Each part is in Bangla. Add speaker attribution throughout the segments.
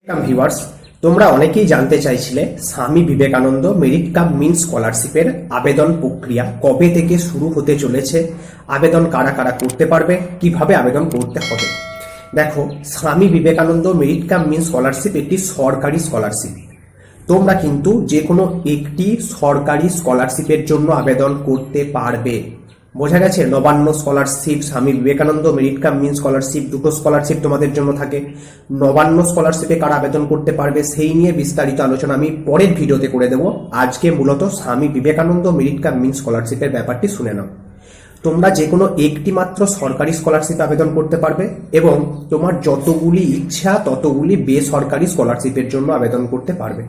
Speaker 1: ভিউয়ার্স, তোমরা অনেকেই জানতে চাইছিলে Swami Vivekananda merit cum means স্কলারশিপের আবেদন প্রক্রিয়া কবে থেকে শুরু হতে চলেছে, আবেদন কারা কারা করতে পারবে, কিভাবে আবেদন করতে হবে। দেখো, Swami Vivekananda merit cum means scholarship একটি সরকারি স্কলারশিপ। তোমরা কিন্তু যে কোনো একটি সরকারি স্কলারশিপের জন্য আবেদন করতে পারবে। বোঝা গেছে? Nabanna scholarship, Swami Vivekananda merit cum means scholarship, দুটো স্কলারশিপ তোমাদের জন্য থাকে। নবান্ন স্কলারশিপে কারা আবেদন করতে পারবে সেই নিয়ে বিস্তারিত আলোচনা আমি পরের ভিডিওতে করে দেবো। আজকে মূলত Swami Vivekananda merit cum means স্কলারশিপের ব্যাপারটি শুনে নাও। তোমরা যে কোনো একটি মাত্র সরকারি স্কলারশিপ আবেদন করতে পারবে এবং তোমার যতগুলি ইচ্ছা ততগুলি বেসরকারি স্কলারশিপের জন্য আবেদন করতে পারবে।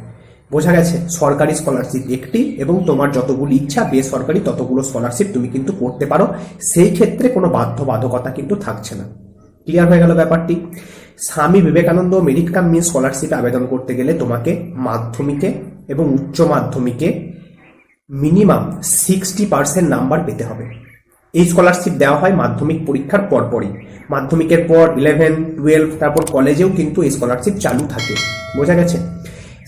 Speaker 1: বোঝা গেছে? সরকারি স্কলারশিপ একটি এবং তোমার যতগুলি ইচ্ছা বেসরকারি ততগুলো স্কলারশিপ তুমি কিন্তু করতে পারো। সেই ক্ষেত্রে কোনো বাধ্যবাধকতা কিন্তু থাকছে না। ক্লিয়ার হয়ে গেল ব্যাপারটি? Swami Vivekananda merit cum means স্কলারশিপে আবেদন করতে গেলে তোমাকে মাধ্যমিকে এবং উচ্চ মাধ্যমিকে মিনিমাম 60% নাম্বার পেতে হবে। এই স্কলারশিপ দেওয়া হয় মাধ্যমিক পরীক্ষার পরপরই। মাধ্যমিকের পর 11, 12 তারপর কলেজেও কিন্তু এই স্কলারশিপ চালু থাকে। বোঝা গেছে?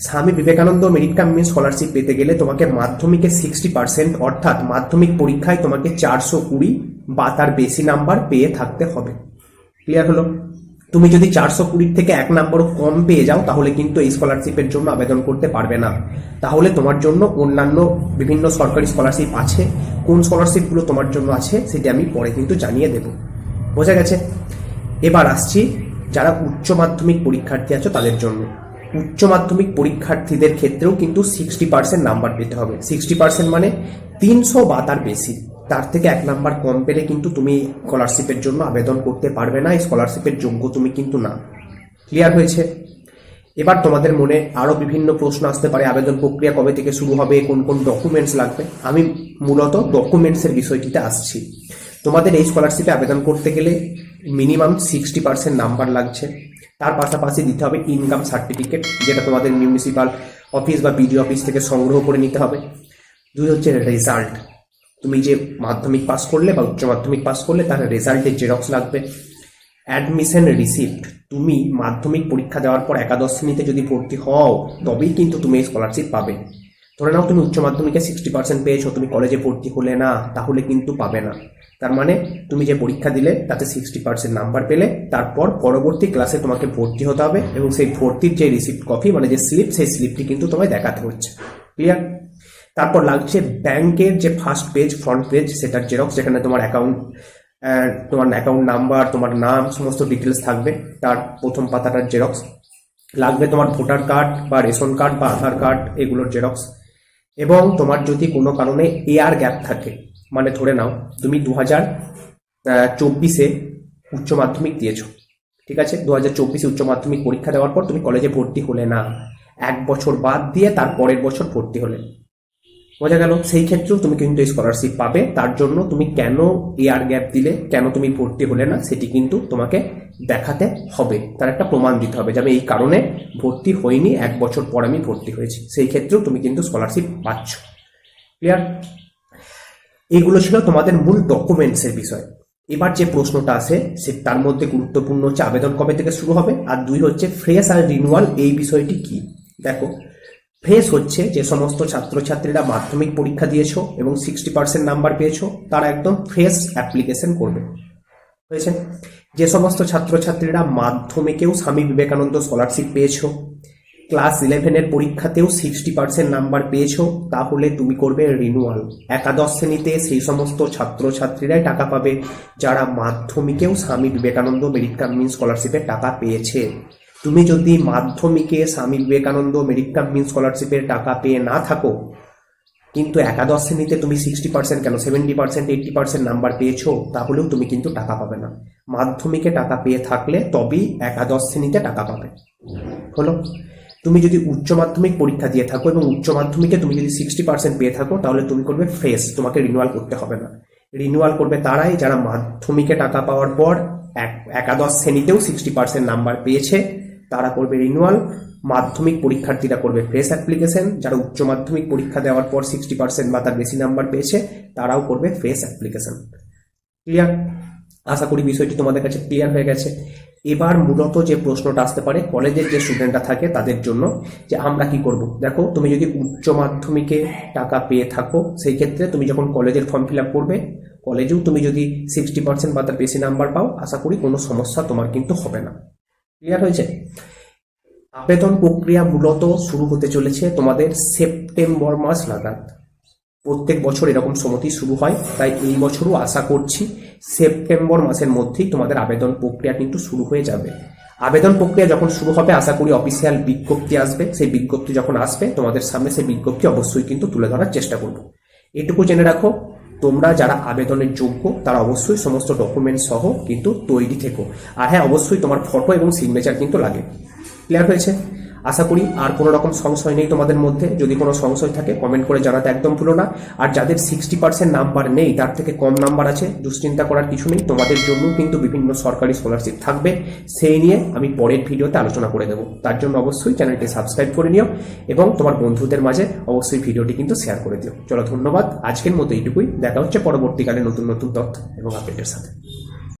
Speaker 1: Swami Vivekananda merit cum means scholarship পেতে গেলে তোমাকে মাধ্যমিকে 60% অর্থাৎ মাধ্যমিক পরীক্ষায় তোমাকে 420 বা তার বেশি নাম্বার পেয়ে থাকতে হবে। ক্লিয়ার হলো? তুমি যদি 420 থেকে 1 নম্বরও কম পেয়ে যাও তাহলে কিন্তু এই স্কলারশিপের জন্য আবেদন করতে পারবে না। তাহলে তোমার জন্য অন্যান্য বিভিন্ন সরকারি স্কলারশিপ আছে। কোন স্কলারশিপগুলো তোমার জন্য আছে সেটা আমি পরে কিন্তু জানিয়ে দেব। বোঝা গেছে? এবার আসছি যারা উচ্চ মাধ্যমিক পরীক্ষার্থী আছো তাদের জন্য। উচ্চ মাধ্যমিক পরীক্ষার্থীদের ক্ষেত্রেও কিন্তু 60% নাম্বার পেতে হবে। 60% মানে 300 বা তার বেশি। তার থেকে 1 নাম্বার কম পেলে কিন্তু তুমি স্কলারশিপের জন্য আবেদন করতে পারবে না। এই স্কলারশিপের যোগ্য তুমি কিন্তু না। ক্লিয়ার হয়েছে? এবার তোমাদের মনে আরো বিভিন্ন প্রশ্ন আসতে পারে, আবেদন প্রক্রিয়া কবে থেকে শুরু হবে, কোন কোন ডকুমেন্টস লাগবে। আমি মূলত ডকুমেন্টসের বিষয়টিতে আসছি। তোমাদের এই স্কলারশিপে আবেদন করতে গেলে মিনিমাম 60% নাম্বার লাগছে। তার পাশাপাশি দিতে হবে ইনকাম সার্টিফিকেট, যেটা তোমাদের মিউনিসিপাল অফিস বা বিডিও অফিস থেকে সংগ্রহ করে নিতে হবে। 2 হচ্ছে রেজাল্ট। তুমি যে মাধ্যমিক পাস করলে বা উচ্চ মাধ্যমিক পাস করলে তার রেজাল্টের জেরক্স লাগবে। Admission receipt. তুমি মাধ্যমিক পরীক্ষা দেওয়ার পর একাদশ শ্রেণীতে যদি ভর্তি হও তবেই কিন্তু তুমি এই স্কলারশিপ পাবে। ধরে নাও তুমি উচ্চ মাধ্যমিকে 60% পেয়েছো, তুমি কলেজে ভর্তি হলে না, তাহলে কিন্তু পাবে না। তার মানে তুমি যে পরীক্ষা দিলে তাতে 60% নাম্বার পেলে, তারপর পরবর্তী ক্লাসে তোমাকে ভর্তি হতে হবে এবং সেই ভর্তির যে রিসিপ্ট কপি মানে যে স্লিপ, সেই স্লিপটি কিন্তু তোমায় দেখাতে হচ্ছে। ক্লিয়ার? তারপর লাগছে ব্যাংকের যে ফার্স্ট পেজ, ফ্রন্ট পেজ, সেটার জেরক্স, যেখানে তোমার অ্যাকাউন্ট নাম্বার, তোমার নাম, সমস্ত ডিটেলস থাকবে। তার প্রথম পাতাটার জেরক্স লাগবে। তোমার ভোটার কার্ড বা রেশন কার্ড বা আধার কার্ড, এগুলোর জেরক্স। এবং তোমার যদি কোনো কারণে এয়ার গ্যাপ থাকে, মানে ধরে নাও তুমি 2024 উচ্চ মাধ্যমিক দিয়েছো, ঠিক আছে, 2024 উচ্চ মাধ্যমিক পরীক্ষা দেওয়ার পর তুমি কলেজে ভর্তি হলে না, 1 বছর বাদ দিয়ে তার পরের বছর ভর্তি হলে, বোঝা গেল? সেই ক্ষেত্রেও তুমি কিন্তু এই স্কলারশিপ পাবে। তার জন্য তুমি কেন এয়ার গ্যাপ দিলে, কেন তুমি ভর্তি হলে না, সেটি কিন্তু তোমাকে দেখাতে হবে। তার একটা প্রমাণ দিতে হবে যে আমি এই কারণে ভর্তি হইনি, 1 বছর পর আমি ভর্তি হয়েছি। সেই ক্ষেত্রেও তুমি কিন্তু স্কলারশিপ পাচ্ছ। ক্লিয়ার? এগুলো ছিল তোমাদের মূল ডকুমেন্টসের বিষয়। এবার যে প্রশ্নটা আসে সে তার মধ্যে গুরুত্বপূর্ণ হচ্ছে আবেদন কবে থেকে শুরু হবে, আর 2 হচ্ছে ফ্রেশ আর রিনিউয়াল, এই বিষয়টি কি। দেখো, ফ্রেশ হচ্ছে যে সমস্ত ছাত্রছাত্রীরা মাধ্যমিক পরীক্ষা দিয়েছো এবং 60% নাম্বার পেয়েছো, তারা একদম ফ্রেশ অ্যাপ্লিকেশন করবে। হয়েছে? যে সমস্ত ছাত্রছাত্রীরা মাধ্যমিকেও স্বামী বিবেকানন্দ স্কলারশিপ পেয়েছো, ক্লাস 11-এর পরীক্ষাতেও 60% নাম্বার পেয়েছো, তাহলে তুমি করবে রিনিউয়াল। একাদশ শ্রেণীতে সেই সমস্ত ছাত্রছাত্রীরাই টাকা পাবে যারা মাধ্যমিকেও Swami Vivekananda merit cum means স্কলারশিপের টাকা পেয়েছে। তুমি যদি মাধ্যমিকে Swami Vivekananda merit cum means স্কলারশিপের টাকা পেয়ে না থাকো, কিন্তু একাদশ শ্রেণীতে তুমি 60% কেন 70%, 80% নাম্বার পেয়েছো, তাহলেও তুমি কিন্তু টাকা পাবে না। মাধ্যমিকে টাকা পেয়ে থাকলে তবেই একাদশ শ্রেণীতে টাকা পাবে। হলো? তুমি যদি উচ্চ মাধ্যমিক পরীক্ষা দিয়ে থাকো এবং উচ্চ মাধ্যমিকে তুমি যদি 60% পেয়ে থাকো, তাহলে তুমি করবে ফ্রেশ, তোমাকে রিনিউয়াল করতে হবে না। রিনিউয়াল করবে তারাই যারা মাধ্যমিকে টাকা পাওয়ার পর একাদশ শ্রেণীতেও 60% নাম্বার পেয়েছে, তারা করবে রিনিউয়াল। মাধ্যমিক পরীক্ষার্থীরা করবে ফ্রেশ অ্যাপ্লিকেশন। যারা উচ্চ মাধ্যমিক পরীক্ষা দেওয়ার পর 60% বা তার বেশি নাম্বার পেয়েছে, তারাও করবে ফ্রেশ অ্যাপ্লিকেশন। ক্লিয়ার? আশা করি বিষয়টি তোমাদের কাছে ক্লিয়ার হয়ে গেছে। এবার মূলত যে প্রশ্নটা আসতে পারে কলেজের যে স্টুডেন্টরা থাকে তাদের জন্য, যে আমরা কি করব। দেখো, তুমি যদি উচ্চ মাধ্যমিকে টাকা পেয়ে থাকো, সেই ক্ষেত্রে তুমি যখন কলেজের ফর্ম ফিল আপ করবে, কলেজেও তুমি যদি 60% বা তার বেশি নাম্বার পাও, আশা করি কোনো সমস্যা তোমার কিন্তু হবে না। ক্লিয়ার হয়েছে? আবেদন প্রক্রিয়া মূলত শুরু হতে চলেছে তোমাদের সেপ্টেম্বর মাস নাগাদ। প্রত্যেক বছর এরকম সময়টি শুরু হয়, তাই এই বছরও আশা করছি সেপ্টেম্বর মাসের মধ্যেই তোমাদের আবেদন প্রক্রিয়া কিন্তু শুরু হয়ে যাবে। আবেদন প্রক্রিয়া যখন শুরু হবে, আশা করি অফিসিয়াল বিজ্ঞপ্তি আসবে। সেই বিজ্ঞপ্তি যখন আসবে, তোমাদের সামনে সেই বিজ্ঞপ্তি অবশ্যই কিন্তু তুলে ধরার চেষ্টা করব। এটুকু জেনে রাখো, তোমরা যারা আবেদনের যোগ্য তারা অবশ্যই সমস্ত ডকুমেন্ট সহ কিন্তু তৈরি থেকো। আর হ্যাঁ, অবশ্যই তোমার ফটো এবং সিগনেচার কিন্তু লাগে। ক্লিয়ার হয়েছে? আশা করি আর কোনো রকম সংশয় নেই তোমাদের মধ্যে। যদি কোনো সংশয় থাকে কমেন্ট করে জানাতে একদম ভুলো না। আর যাদের 60% নাম্বার নেই, তার থেকে কম নাম্বার আছে, দুশ্চিন্তা করার কিছু নেই। তোমাদের জন্য কিন্তু বিভিন্ন সরকারি স্কলারশিপ থাকবে, সেই নিয়ে আমি পরের ভিডিওতে আলোচনা করে দেবো। তার জন্য অবশ্যই চ্যানেলটি সাবস্ক্রাইব করে নিও এবং তোমার বন্ধুদের মাঝে অবশ্যই ভিডিওটি কিন্তু শেয়ার করে দিও। চলো, ধন্যবাদ। আজকের মতো এইটুকুই। দেখা হচ্ছে পরবর্তীকালে নতুন নতুন তথ্য এবং আপডেটের সাথে।